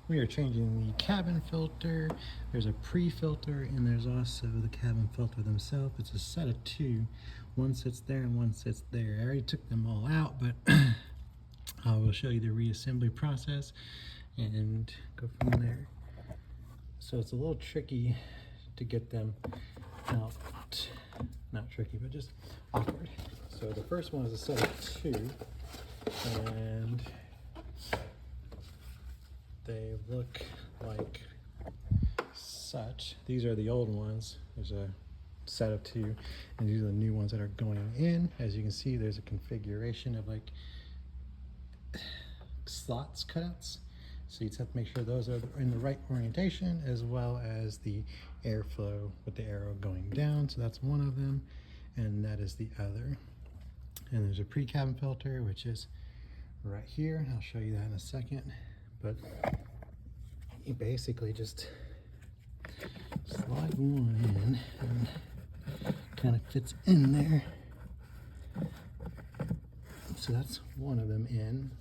We are changing the cabin filter. There's a pre-filter and there's also the cabin filter themselves. It's a set of two. One sits there and one sits there. I already took them all out, but I will show you the reassembly process and go from there. So it's a little tricky to get them out. Not tricky, but just awkward. So the first one is a set of two, and they look like such. These are the old ones. There's a set of two, and these are the new ones that are going in. As you can see, there's a configuration of like slots cutouts. So you just have to make sure those are in the right orientation, as well as the airflow with the arrow going down. So that's one of them, and that is the other. And there's a pre-cabin filter, which is right here. I'll show you that in a second. But you basically just slide one in and kind of fits in there. So that's one of them in.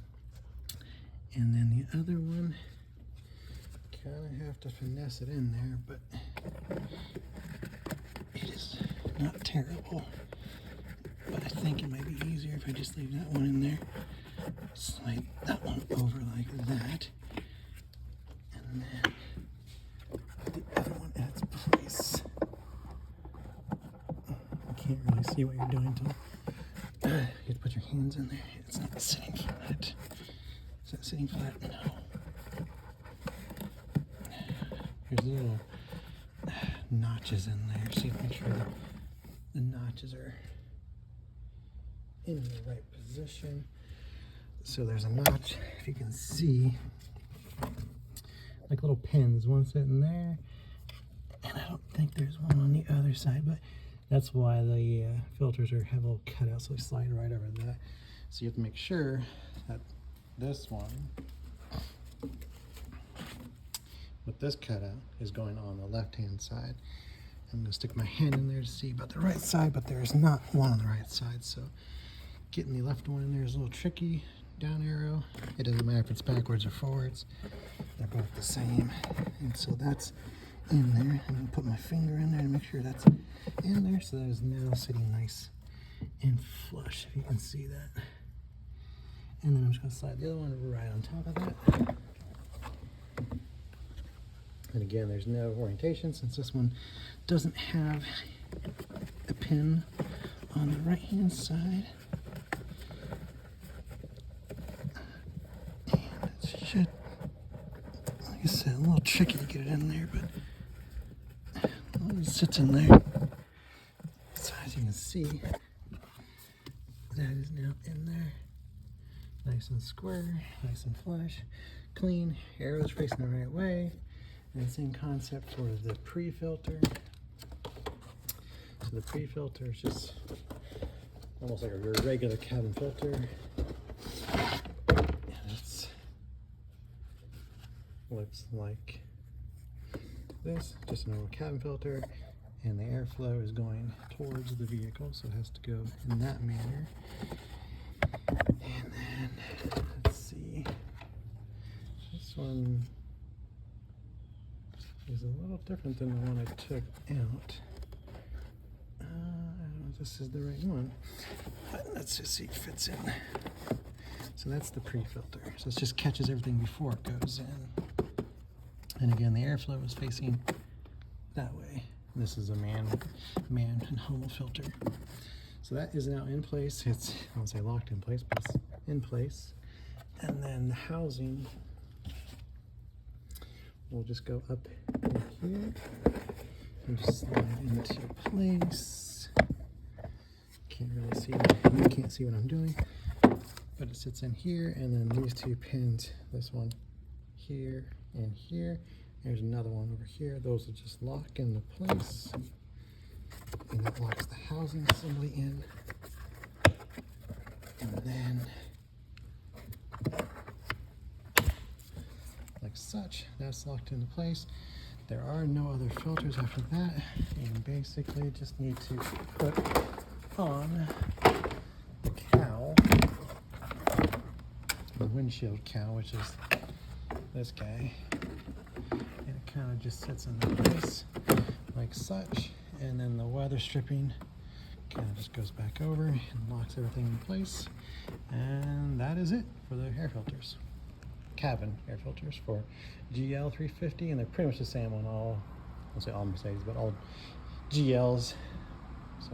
And then the other one, kind of have to finesse it in there, but it is not terrible. But I think it might be easier if I just leave that one in there. Slide that one over like that. And then the other one at its place. I can't really see what you're doing until you have to put your hands in there. It's not sitting flat. Is that sitting flat? No. There's little notches in there, so you have to make sure that the notches are in the right position. So there's a notch, if you can see, like little pins, one sitting there, and I don't think there's one on the other side, but that's why the filters have a little cutout, so they slide right over that. So you have to make sure that this one with this cutout is going on the left-hand side. I'm going to stick my hand in there to see about the right side, but there is not one on the right side, so getting the left one in there is a little tricky. Down arrow, it doesn't matter if it's backwards or forwards, they're both the same. And so that's in there. I'm going to put my finger in there to make sure that's in there, so that is now sitting nice and flush, if you can see that. And then I'm just going to slide the other one right on top of that. And again, there's no orientation since this one doesn't have a pin on the right hand side. And it should, like I said, a little tricky to get it in there, but it sits in there. So as you can see, that is now in there. Nice and square, nice and flush, clean, arrows facing the right way. And the same concept for the pre-filter. So the pre-filter is just almost like a regular cabin filter. And it looks like this, just a normal cabin filter. And the airflow is going towards the vehicle, so it has to go in that manner. And then, let's see, this one is a little different than the one I took out. I don't know if this is the right one, but let's just see if it fits in. So that's the pre-filter. So it just catches everything before it goes in. And again, the airflow is facing that way. This is a man and homo filter. So that is now in place. It's, I won't say locked in place, but it's in place. And then the housing will just go up in here and just slide into place. Can't really see, you can't see what I'm doing, but it sits in here, and then these two pins, this one here and here, there's another one over here. Those will just lock into place, and that locks the housing assembly in. And then, like such, that's locked into place. There are no other filters after that, and basically just need to put on the cowl, the windshield cowl, which is this guy, and it kind of just sits in place like such, and then the weather stripping kind of just goes back over and locks everything in place, and that is it for the air filters. Cabin air filters for GL350, and they're pretty much the same on all, I'll say all Mercedes, but all GLs. So